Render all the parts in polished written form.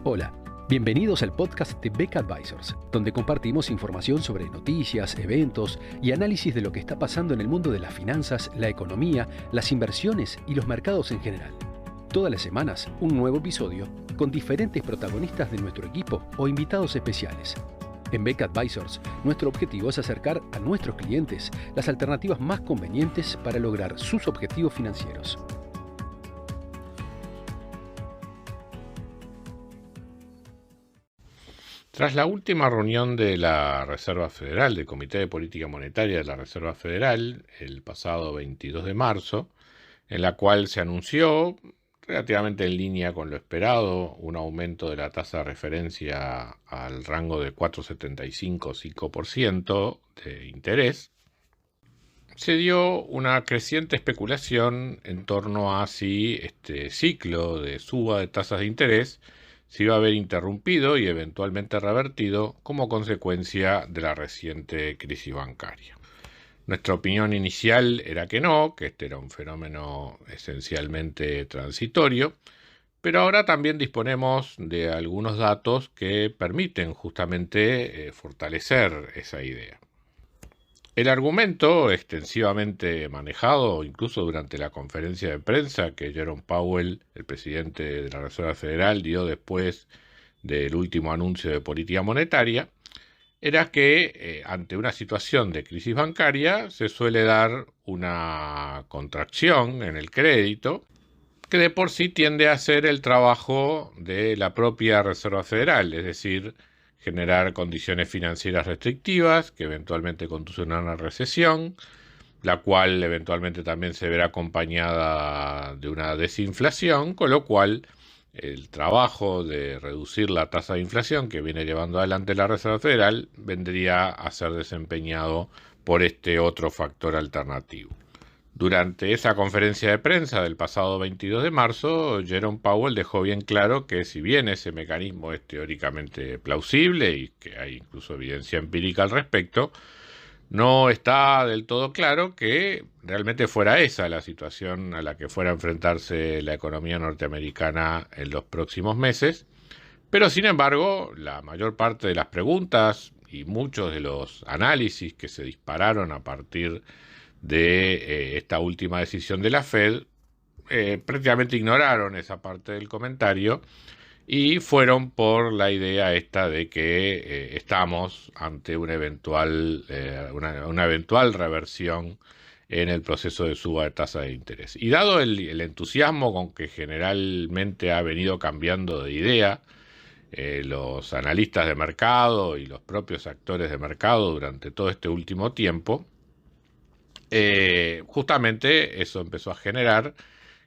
Hola, bienvenidos al podcast de Beck Advisors, donde compartimos información sobre noticias, eventos y análisis de lo que está pasando en el mundo de las finanzas, la economía, las inversiones y los mercados en general. Todas las semanas, un nuevo episodio con diferentes protagonistas de nuestro equipo o invitados especiales. En Beck Advisors, nuestro objetivo es acercar a nuestros clientes las alternativas más convenientes para lograr sus objetivos financieros. Tras la última reunión de la Reserva Federal, del Comité de Política Monetaria de la Reserva Federal, el pasado 22 de marzo, en la cual se anunció, relativamente en línea con lo esperado, un aumento de la tasa de referencia al rango de 4,75-5% de interés, se dio una creciente especulación en torno a si este ciclo de suba de tasas de interés se iba a ver interrumpido y eventualmente revertido como consecuencia de la reciente crisis bancaria. Nuestra opinión inicial era que no, que este era un fenómeno esencialmente transitorio, pero ahora también disponemos de algunos datos que permiten justamente fortalecer esa idea. El argumento, extensivamente manejado incluso durante la conferencia de prensa que Jerome Powell, el presidente de la Reserva Federal, dio después del último anuncio de política monetaria, era que ante una situación de crisis bancaria se suele dar una contracción en el crédito que de por sí tiende a ser el trabajo de la propia Reserva Federal, es decir, generar condiciones financieras restrictivas que eventualmente conducen a una recesión, la cual eventualmente también se verá acompañada de una desinflación, con lo cual el trabajo de reducir la tasa de inflación que viene llevando adelante la Reserva Federal vendría a ser desempeñado por este otro factor alternativo. Durante esa conferencia de prensa del pasado 22 de marzo, Jerome Powell dejó bien claro que si bien ese mecanismo es teóricamente plausible y que hay incluso evidencia empírica al respecto, no está del todo claro que realmente fuera esa la situación a la que fuera a enfrentarse la economía norteamericana en los próximos meses, pero sin embargo, la mayor parte de las preguntas y muchos de los análisis que se dispararon a partir de esta última decisión de la Fed prácticamente ignoraron esa parte del comentario y fueron por la idea esta de que estamos ante una eventual reversión en el proceso de suba de tasa de interés. Y dado el entusiasmo con que generalmente ha venido cambiando de idea los analistas de mercado y los propios actores de mercado durante todo este último tiempo, justamente eso empezó a generar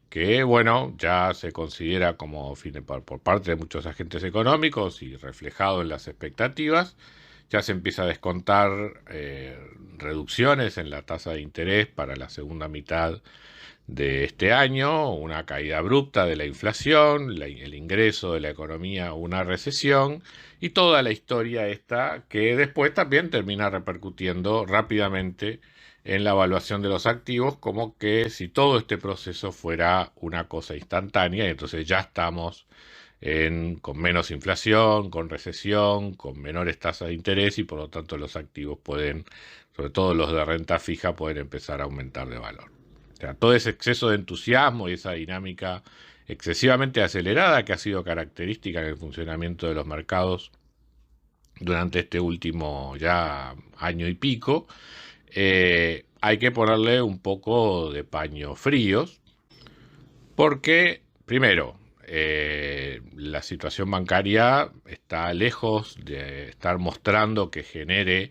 que, bueno, ya se considera como por parte de muchos agentes económicos y reflejado en las expectativas, ya se empieza a descontar reducciones en la tasa de interés para la segunda mitad de este año, una caída abrupta de la inflación, el ingreso de la economía a una recesión y toda la historia esta que después también termina repercutiendo rápidamente en la evaluación de los activos, como que si todo este proceso fuera una cosa instantánea, y entonces ya estamos con menos inflación, con recesión, con menores tasas de interés y por lo tanto los activos pueden, sobre todo los de renta fija, pueden empezar a aumentar de valor. O sea, todo ese exceso de entusiasmo y esa dinámica excesivamente acelerada que ha sido característica en el funcionamiento de los mercados durante este último ya año y pico, hay que ponerle un poco de paños fríos porque, primero, la situación bancaria está lejos de estar mostrando que genere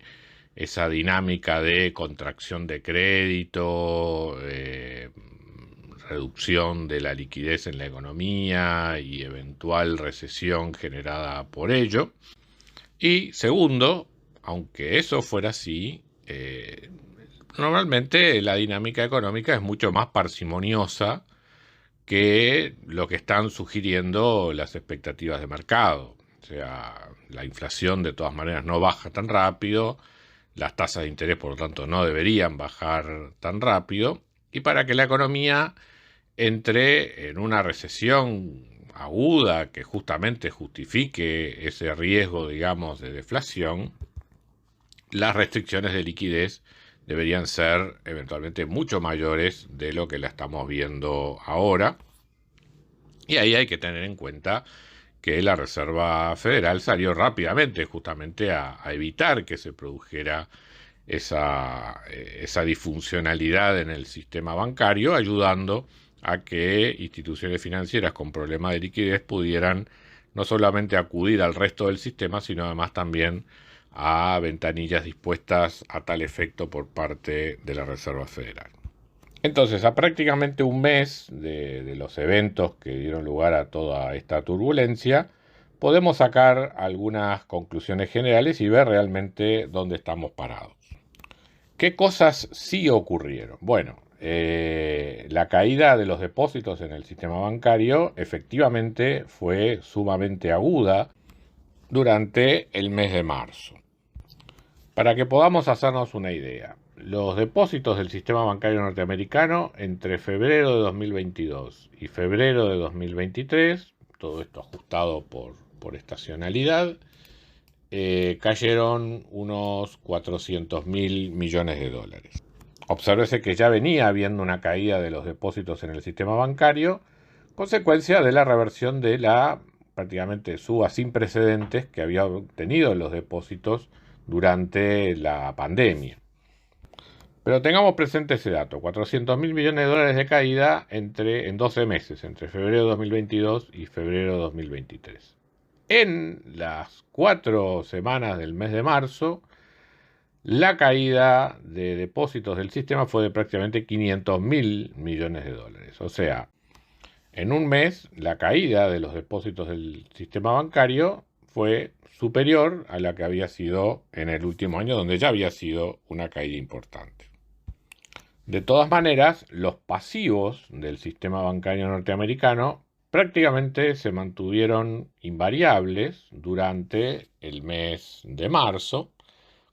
esa dinámica de contracción de crédito, reducción de la liquidez en la economía y eventual recesión generada por ello. Y segundo, aunque eso fuera así, normalmente la dinámica económica es mucho más parsimoniosa que lo que están sugiriendo las expectativas de mercado. O sea, la inflación de todas maneras no baja tan rápido, las tasas de interés por lo tanto no deberían bajar tan rápido, y para que la economía entre en una recesión aguda que justamente justifique ese riesgo, digamos, de deflación, las restricciones de liquidez deberían ser eventualmente mucho mayores de lo que la estamos viendo ahora. Y ahí hay que tener en cuenta que la Reserva Federal salió rápidamente justamente a evitar que se produjera esa disfuncionalidad en el sistema bancario, ayudando a que instituciones financieras con problemas de liquidez pudieran no solamente acudir al resto del sistema, sino además también a ventanillas dispuestas a tal efecto por parte de la Reserva Federal. Entonces, a prácticamente un mes de los eventos que dieron lugar a toda esta turbulencia, podemos sacar algunas conclusiones generales y ver realmente dónde estamos parados. ¿Qué cosas sí ocurrieron? Bueno, la caída de los depósitos en el sistema bancario efectivamente fue sumamente aguda durante el mes de marzo. Para que podamos hacernos una idea, los depósitos del sistema bancario norteamericano entre febrero de 2022 y febrero de 2023, todo esto ajustado por estacionalidad, cayeron unos 400.000 millones de dólares. Obsérvese que ya venía habiendo una caída de los depósitos en el sistema bancario, consecuencia de la reversión de la prácticamente suba sin precedentes que había tenido los depósitos durante la pandemia. Pero tengamos presente ese dato, 400.000 millones de dólares de caída en 12 meses, entre febrero de 2022 y febrero de 2023. En las 4 semanas del mes de marzo, la caída de depósitos del sistema fue de prácticamente 500.000 millones de dólares. O sea, en un mes, la caída de los depósitos del sistema bancario fue superior a la que había sido en el último año, donde ya había sido una caída importante. De todas maneras, los pasivos del sistema bancario norteamericano prácticamente se mantuvieron invariables durante el mes de marzo,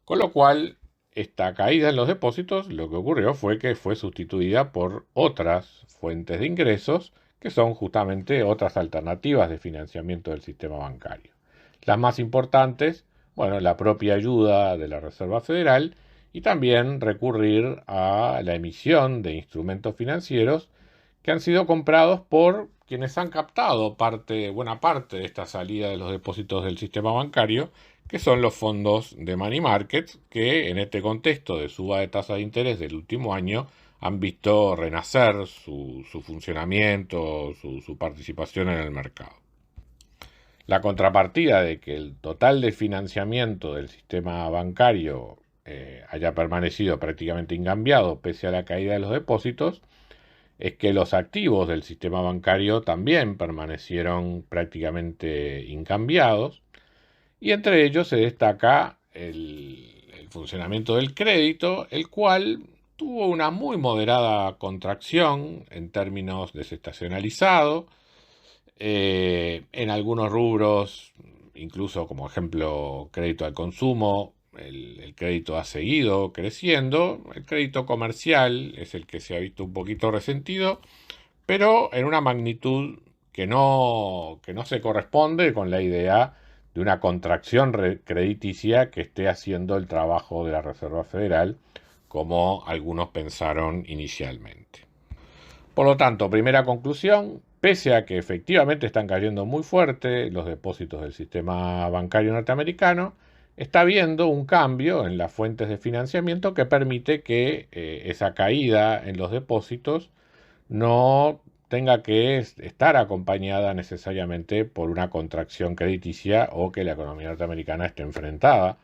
con lo cual esta caída en los depósitos lo que ocurrió fue que fue sustituida por otras fuentes de ingresos que son justamente otras alternativas de financiamiento del sistema bancario. Las más importantes, bueno, la propia ayuda de la Reserva Federal y también recurrir a la emisión de instrumentos financieros que han sido comprados por quienes han captado buena parte de esta salida de los depósitos del sistema bancario, que son los fondos de money markets, que en este contexto de suba de tasas de interés del último año han visto renacer su funcionamiento, su participación en el mercado. La contrapartida de que el total de financiamiento del sistema bancario haya permanecido prácticamente incambiado pese a la caída de los depósitos, es que los activos del sistema bancario también permanecieron prácticamente incambiados, y entre ellos se destaca el funcionamiento del crédito, el cual tuvo una muy moderada contracción en términos desestacionalizado, en algunos rubros, incluso como ejemplo crédito al consumo, el crédito ha seguido creciendo, el crédito comercial es el que se ha visto un poquito resentido, pero en una magnitud que no se corresponde con la idea de una contracción crediticia que esté haciendo el trabajo de la Reserva Federal, como algunos pensaron inicialmente. Por lo tanto, primera conclusión, pese a que efectivamente están cayendo muy fuerte los depósitos del sistema bancario norteamericano, está habiendo un cambio en las fuentes de financiamiento que permite que esa caída en los depósitos no tenga que estar acompañada necesariamente por una contracción crediticia o que la economía norteamericana esté enfrentada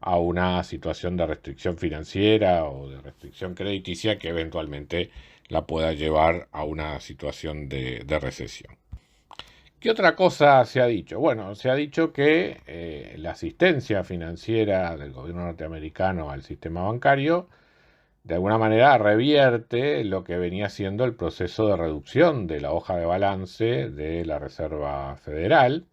a una situación de restricción financiera o de restricción crediticia que eventualmente la pueda llevar a una situación de recesión. ¿Qué otra cosa se ha dicho? Bueno, se ha dicho que la asistencia financiera del gobierno norteamericano al sistema bancario de alguna manera revierte lo que venía siendo el proceso de reducción de la hoja de balance de la Reserva Federal.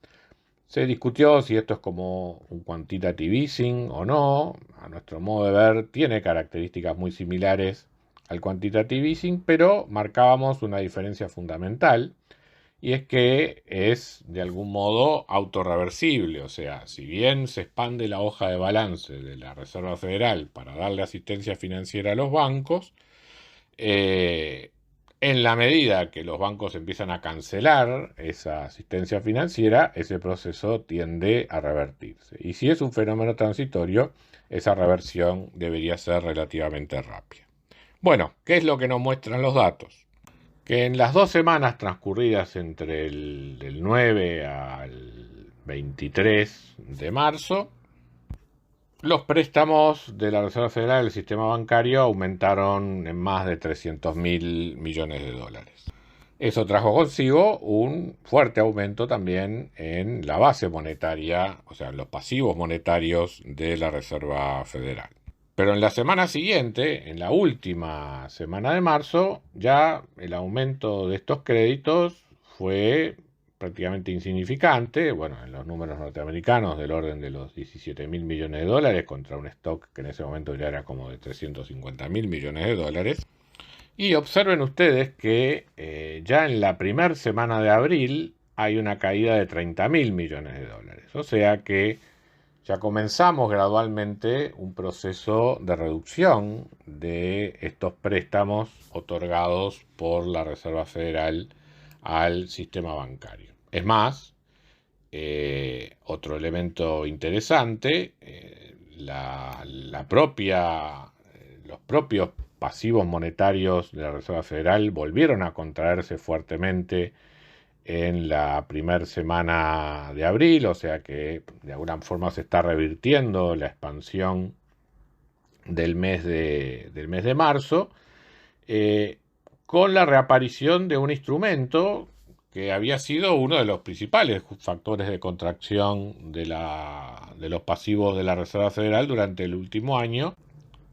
Se discutió si esto es como un quantitative easing o no. A nuestro modo de ver, tiene características muy similares al quantitative easing, pero marcábamos una diferencia fundamental, y es que es de algún modo autorreversible. O sea, si bien se expande la hoja de balance de la Reserva Federal para darle asistencia financiera a los bancos, en la medida que los bancos empiezan a cancelar esa asistencia financiera, ese proceso tiende a revertirse. Y si es un fenómeno transitorio, esa reversión debería ser relativamente rápida. Bueno, ¿qué es lo que nos muestran los datos? Que en las 2 semanas transcurridas entre el 9 al 23 de marzo, los préstamos de la Reserva Federal del sistema bancario aumentaron en más de 300.000 millones de dólares. Eso trajo consigo un fuerte aumento también en la base monetaria, o sea, en los pasivos monetarios de la Reserva Federal. Pero en la semana siguiente, en la última semana de marzo, ya el aumento de estos créditos fue prácticamente insignificante, bueno, en los números norteamericanos del orden de los 17.000 millones de dólares contra un stock que en ese momento ya era como de 350.000 millones de dólares. Y observen ustedes que ya en la primera semana de abril hay una caída de 30.000 millones de dólares. O sea que ya comenzamos gradualmente un proceso de reducción de estos préstamos otorgados por la Reserva Federal al sistema bancario. Es más, otro elemento interesante, los propios pasivos monetarios de la Reserva Federal volvieron a contraerse fuertemente en la primera semana de abril, o sea que de alguna forma se está revirtiendo la expansión del mes de marzo, con la reaparición de un instrumento que había sido uno de los principales factores de contracción de los pasivos de la Reserva Federal durante el último año,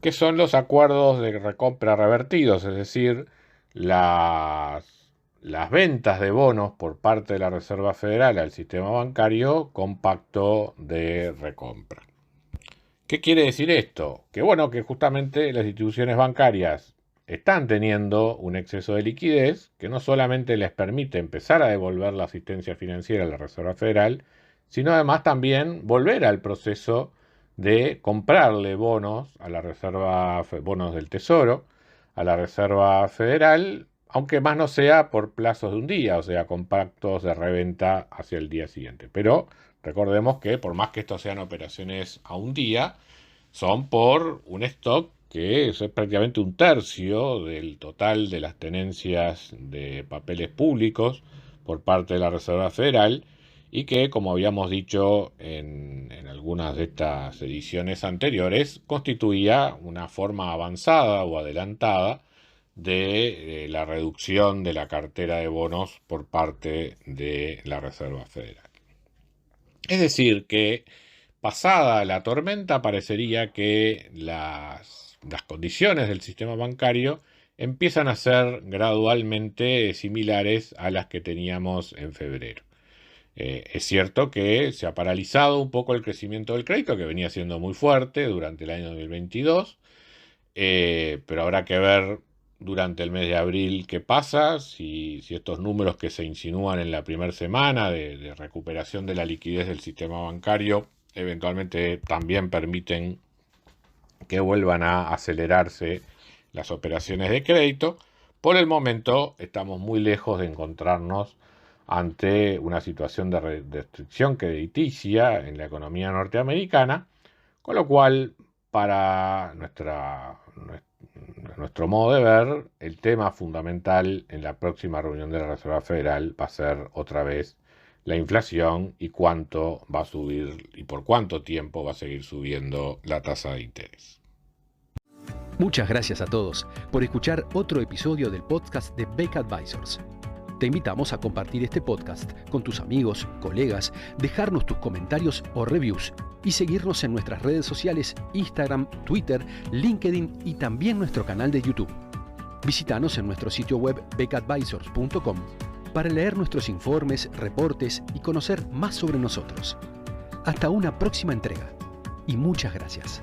que son los acuerdos de recompra revertidos, es decir, las ventas de bonos por parte de la Reserva Federal al sistema bancario con pacto de recompra. ¿Qué quiere decir esto? Que bueno, que justamente las instituciones bancarias están teniendo un exceso de liquidez que no solamente les permite empezar a devolver la asistencia financiera a la Reserva Federal, sino además también volver al proceso de comprarle bonos a la bonos del Tesoro, a la Reserva Federal, aunque más no sea por plazos de un día, o sea, con pactos de reventa hacia el día siguiente. Pero recordemos que por más que estos sean operaciones a un día, son por un stock que es prácticamente un tercio del total de las tenencias de papeles públicos por parte de la Reserva Federal, y que, como habíamos dicho en algunas de estas ediciones anteriores, constituía una forma avanzada o adelantada de la reducción de la cartera de bonos por parte de la Reserva Federal. Es decir, que pasada la tormenta parecería que las condiciones del sistema bancario empiezan a ser gradualmente similares a las que teníamos en febrero. Es cierto que se ha paralizado un poco el crecimiento del crédito, que venía siendo muy fuerte durante el año 2022, pero habrá que ver durante el mes de abril qué pasa, si estos números que se insinúan en la primera semana de recuperación de la liquidez del sistema bancario eventualmente también permiten que vuelvan a acelerarse las operaciones de crédito. Por el momento estamos muy lejos de encontrarnos ante una situación de restricción crediticia en la economía norteamericana, con lo cual, para nuestro modo de ver, el tema fundamental en la próxima reunión de la Reserva Federal va a ser otra vez la inflación y cuánto va a subir y por cuánto tiempo va a seguir subiendo la tasa de interés. Muchas gracias a todos por escuchar otro episodio del podcast de Beck Advisors. Te invitamos a compartir este podcast con tus amigos, colegas, dejarnos tus comentarios o reviews y seguirnos en nuestras redes sociales Instagram, Twitter, LinkedIn y también nuestro canal de YouTube. Visítanos en nuestro sitio web beckadvisors.com para leer nuestros informes, reportes y conocer más sobre nosotros. Hasta una próxima entrega y muchas gracias.